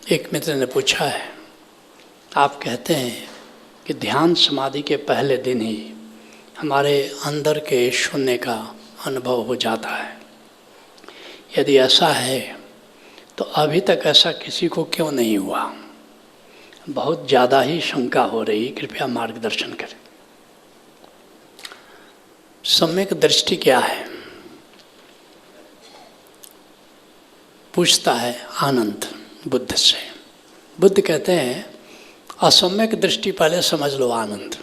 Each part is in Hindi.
एक मित्र ने पूछा है, आप कहते हैं कि ध्यान समाधि के पहले दिन ही हमारे अंदर के शून्य का अनुभव हो जाता है। यदि ऐसा है तो अभी तक ऐसा किसी को क्यों नहीं हुआ? बहुत ज़्यादा ही शंका हो रही, कृपया मार्गदर्शन करें। सम्यक दृष्टि क्या है? पूछता है आनंद बुद्ध से। बुद्ध कहते हैं असम्यक दृष्टि पहले समझ लो आनंद।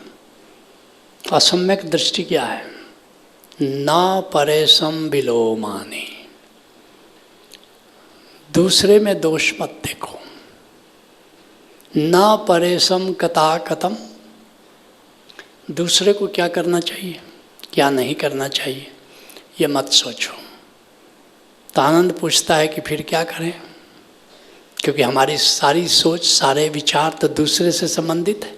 असम्यक दृष्टि क्या है? न परेशम विलोमानि, दूसरे में दोष मत देखो। न परेशम कथा कथम, दूसरे को क्या करना चाहिए क्या नहीं करना चाहिए ये मत सोचो। तो आनंद पूछता है कि फिर क्या करें, क्योंकि हमारी सारी सोच सारे विचार तो दूसरे से संबंधित है।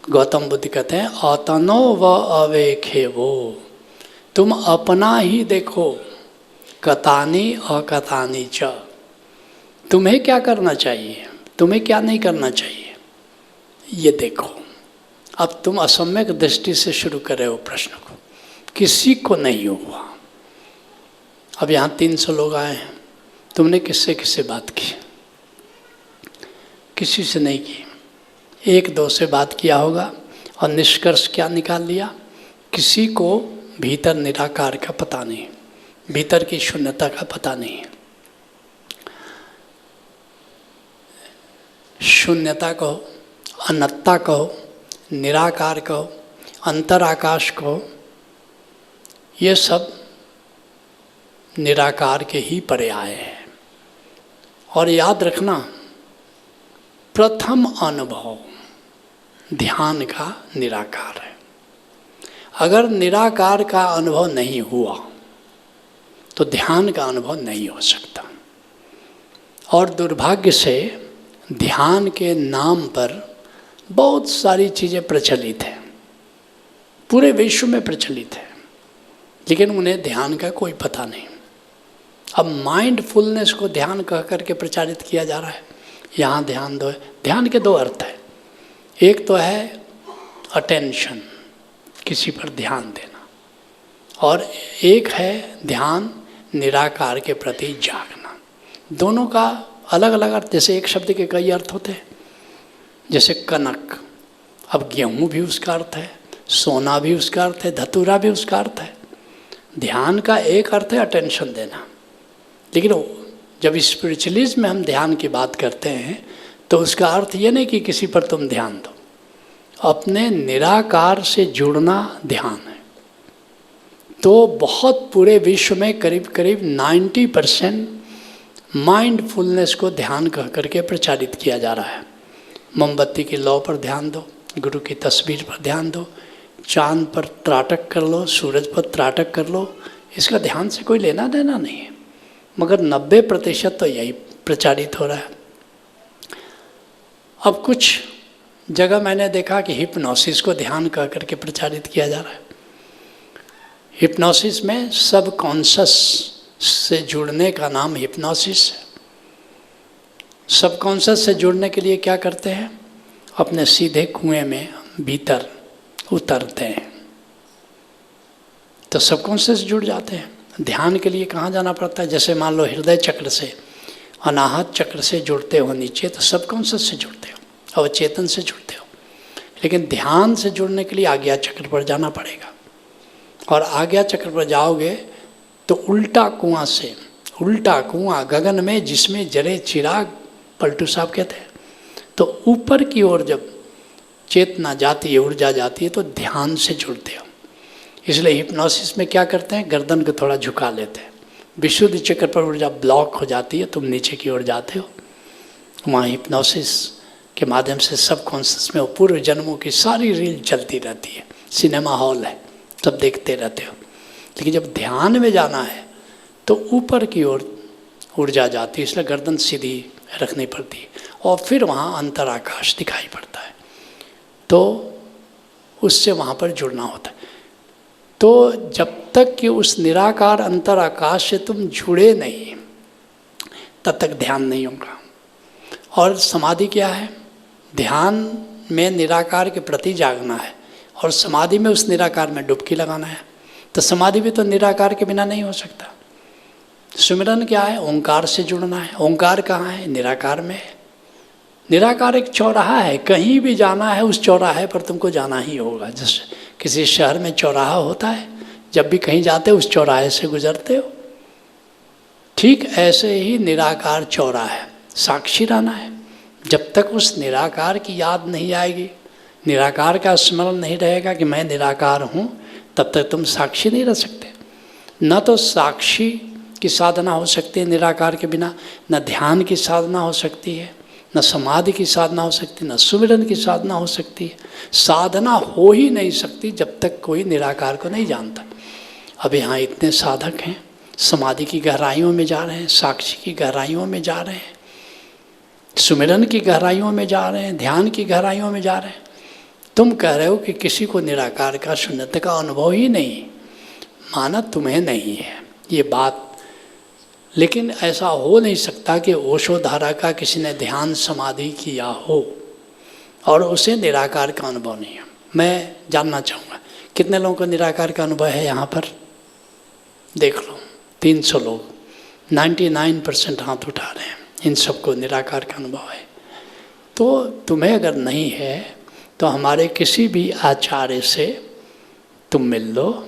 गौतम बुद्ध कहते हैं अतनो व अवेखे वो, तुम अपना ही देखो, कथानी अकथानी च, तुम्हें क्या करना चाहिए तुम्हें क्या नहीं करना चाहिए ये देखो। अब तुम असम्यक दृष्टि से शुरू कर रहे हो प्रश्न को, किसी को नहीं हुआ। अब यहाँ 300 लोग आए हैं, तुमने किससे किससे बात की? किसी से नहीं की। 1-2 से बात किया होगा और निष्कर्ष क्या निकाल लिया? किसी को भीतर निराकार का पता नहीं, भीतर की शून्यता का पता नहीं है। शून्यता कहो, अनंतता कहो, निराकार कहो, अंतराकाश कहो, ये सब निराकार के ही पर्याय हैं। और याद रखना, प्रथम अनुभव ध्यान का निराकार है। अगर निराकार का अनुभव नहीं हुआ तो ध्यान का अनुभव नहीं हो सकता। और दुर्भाग्य से ध्यान के नाम पर बहुत सारी चीज़ें प्रचलित हैं, पूरे विश्व में प्रचलित है, लेकिन उन्हें ध्यान का कोई पता नहीं। अब माइंडफुलनेस को ध्यान कह करके प्रचारित किया जा रहा है, यहाँ ध्यान दो। ध्यान के 2 अर्थ है, एक तो है अटेंशन, किसी पर ध्यान देना, और एक है ध्यान निराकार के प्रति जागना। दोनों का अलग अलग अर्थ, जैसे एक शब्द के कई अर्थ होते हैं। जैसे कनक, अब गेहूँ भी उसका अर्थ है, सोना भी उसका अर्थ है, धतूरा भी उसका अर्थ है। ध्यान का एक अर्थ है अटेंशन देना, लेकिन जब स्पिरिचुअलिज्म में हम ध्यान की बात करते हैं तो उसका अर्थ ये नहीं कि किसी पर तुम ध्यान दो, अपने निराकार से जुड़ना ध्यान है। तो बहुत पूरे विश्व में करीब करीब 90% माइंडफुलनेस को ध्यान कह करके प्रचारित किया जा रहा है। मोमबत्ती की लौ पर ध्यान दो, गुरु की तस्वीर पर ध्यान दो, चांद पर त्राटक कर लो, सूरज पर त्राटक कर लो, इसका ध्यान से कोई लेना देना नहीं है, मगर 90% तो यही प्रचारित हो रहा है। अब कुछ जगह मैंने देखा कि हिप्नोसिस को ध्यान कह करके प्रचारित किया जा रहा है। हिप्नोसिस में सब कॉन्शस से जुड़ने का नाम हिप्नोसिस है। सब कॉन्शस से जुड़ने के लिए क्या करते हैं? अपने सीधे कुएं में भीतर उतरते हैं तो सब कॉन्शस जुड़ जाते हैं। ध्यान के लिए कहाँ जाना पड़ता है? जैसे मान लो हृदय चक्र से, अनाहत चक्र से जुड़ते हो नीचे तो सब कॉन्शस से जुड़ते हो, अवचेतन से जुड़ते हो। लेकिन ध्यान से जुड़ने के लिए आज्ञा चक्र पर जाना पड़ेगा, और आज्ञा चक्र पर जाओगे तो उल्टा कुआं से, उल्टा कुआं गगन में जिसमें जरे चिराग, पलटू साहब कहते हैं। तो ऊपर की ओर जब चेतना जाती है, ऊर्जा जाती है, तो ध्यान से जुड़ते हो। इसलिए हिप्नोसिस में क्या करते हैं? गर्दन को थोड़ा झुका लेते हैं, विशुद्ध चक्र पर ऊर्जा ब्लॉक हो जाती है, तुम नीचे की ओर जाते हो। वहाँ हिप्नोसिस के माध्यम से सब कॉन्शियस में पूर्व जन्मों की सारी रील चलती रहती है, सिनेमा हॉल है, सब देखते रहते हो। लेकिन जब ध्यान में जाना है तो ऊपर की ओर ऊर्जा जाती है, इसलिए गर्दन सीधी रखनी पड़ती है, और फिर वहाँ अंतराकाश दिखाई पड़ता है, तो उससे वहाँ पर जुड़ना होता है। तो जब तक कि उस निराकार अंतराकाश से तुम जुड़े नहीं तब तक ध्यान नहीं होगा। और समाधि क्या है? ध्यान में निराकार के प्रति जागना है और समाधि में उस निराकार में डुबकी लगाना है। तो समाधि भी तो निराकार के बिना नहीं हो सकता। सुमिरन क्या है? ओंकार से जुड़ना है। ओंकार कहाँ है? निराकार में है। निराकार एक चौराहा है, कहीं भी जाना है उस चौराहे पर तुमको जाना ही होगा। जैसे किसी शहर में चौराहा होता है, जब भी कहीं जाते हो उस चौराहे से गुजरते हो। ठीक ऐसे ही निराकार चौराहा है, साक्षी रहना है। जब तक उस निराकार की याद नहीं आएगी, निराकार का स्मरण नहीं रहेगा कि मैं निराकार हूँ, तब तक तुम साक्षी नहीं रह सकते। न तो साक्षी की साधना हो सकती है निराकार के बिना, न ध्यान की साधना हो सकती है, न समाधि की साधना हो सकती, न सुमिरन की साधना हो सकती है। साधना हो ही नहीं सकती जब तक कोई निराकार को नहीं जानता। अब यहाँ इतने साधक हैं, समाधि की गहराइयों में जा रहे हैं, साक्षी की गहराइयों में जा रहे हैं, सुमिरन की गहराइयों में जा रहे हैं, ध्यान की गहराइयों में जा रहे हैं। तुम कह रहे हो कि किसी को निराकार का शून्यता का अनुभव ही नहीं, माना तुम्हें नहीं है ये बात। लेकिन ऐसा हो नहीं सकता कि ओशो धारा का किसी ने ध्यान समाधि किया हो और उसे निराकार का अनुभव नहीं है। मैं जानना चाहूँगा कितने लोगों को निराकार का अनुभव है यहाँ पर? देख लो, 300 लोग, 99% हाथ उठा रहे हैं। इन सबको निराकार का अनुभव है। तो तुम्हें अगर नहीं है तो हमारे किसी भी आचार्य से तुम मिल लो,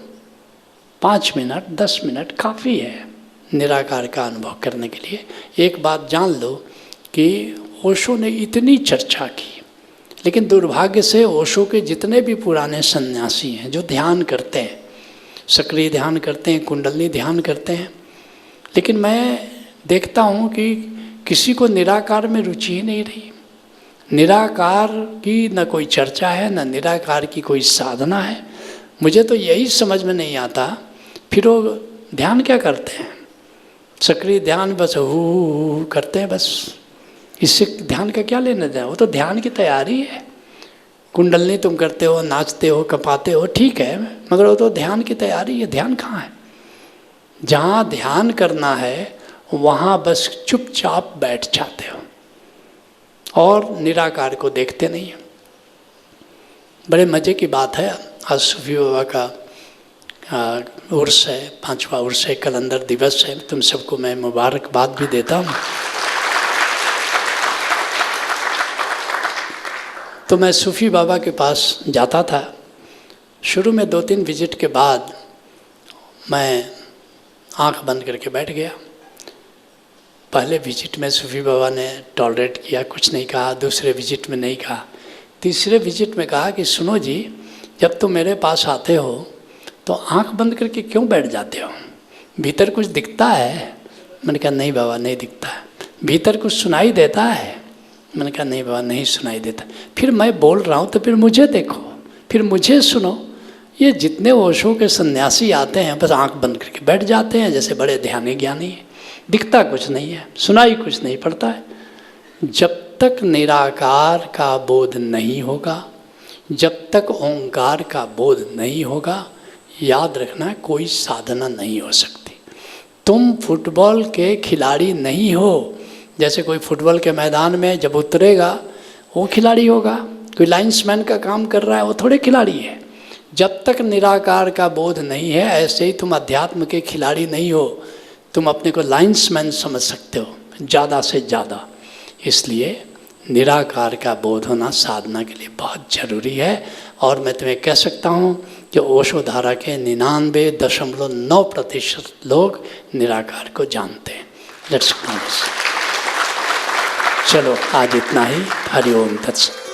5 मिनट 10 मिनट काफ़ी है निराकार का अनुभव करने के लिए। एक बात जान लो कि ओशो ने इतनी चर्चा की, लेकिन दुर्भाग्य से ओशो के जितने भी पुराने सन्यासी हैं जो ध्यान करते हैं, सक्रिय ध्यान करते हैं, कुंडलनी ध्यान करते हैं, लेकिन मैं देखता हूँ कि किसी को निराकार में रुचि ही नहीं रही। निराकार की न कोई चर्चा है, न निराकार की कोई साधना है। मुझे तो यही समझ में नहीं आता, फिर वो ध्यान क्या करते हैं? सक्रिय ध्यान बस हु करते हैं बस। इससे ध्यान का क्या लेना देना? वो तो ध्यान की तैयारी है। कुंडलनी तुम करते हो, नाचते हो, कपाते हो, ठीक है, मगर वो तो ध्यान की तैयारी है। ध्यान कहाँ है? जहाँ ध्यान करना है वहाँ बस चुपचाप बैठ जाते हो और निराकार को देखते नहीं हैं। बड़े मज़े की बात है, आज सूफी बाबा का उर्स है, 5वां उर्स है, कलंदर दिवस है। तुम सबको मैं मुबारकबाद भी देता हूँ। तो मैं सूफी बाबा के पास जाता था। शुरू में 2-3 विजिट के बाद मैं आंख बंद करके बैठ गया। पहले विजिट में सूफी बाबा ने टॉलरेट किया, कुछ नहीं कहा। दूसरे विजिट में नहीं कहा। तीसरे विजिट में कहा कि सुनो जी, जब तुम मेरे पास आते हो तो आंख बंद करके क्यों बैठ जाते हो? भीतर कुछ दिखता है? मैंने कहा नहीं बाबा, नहीं दिखता है। भीतर कुछ सुनाई देता है? मैंने कहा नहीं बाबा, नहीं सुनाई देता। फिर मैं बोल रहा हूँ तो फिर मुझे देखो, फिर मुझे सुनो। ये जितने ओशो के सन्यासी आते हैं बस आंख बंद करके बैठ जाते हैं जैसे बड़े ध्यानी ज्ञानी है। दिखता कुछ नहीं है, सुनाई कुछ नहीं पड़ता है। जब तक निराकार का बोध नहीं होगा, जब तक ओंकार का बोध नहीं होगा, याद रखना कोई साधना नहीं हो सकती। तुम फुटबॉल के खिलाड़ी नहीं हो। जैसे कोई फुटबॉल के मैदान में जब उतरेगा वो खिलाड़ी होगा, कोई लाइन्समैन का काम कर रहा है वो थोड़े खिलाड़ी है। जब तक निराकार का बोध नहीं है, ऐसे ही तुम अध्यात्म के खिलाड़ी नहीं हो। तुम अपने को लाइन्समैन समझ सकते हो ज़्यादा से ज़्यादा। इसलिए निराकार का बोध होना साधना के लिए बहुत ज़रूरी है। और मैं तुम्हें कह सकता हूँ कि ओशो धारा के 99.9% लोग निराकार को जानते हैं। Let's promise. चलो आज इतना ही। हरि ओम तत्सत।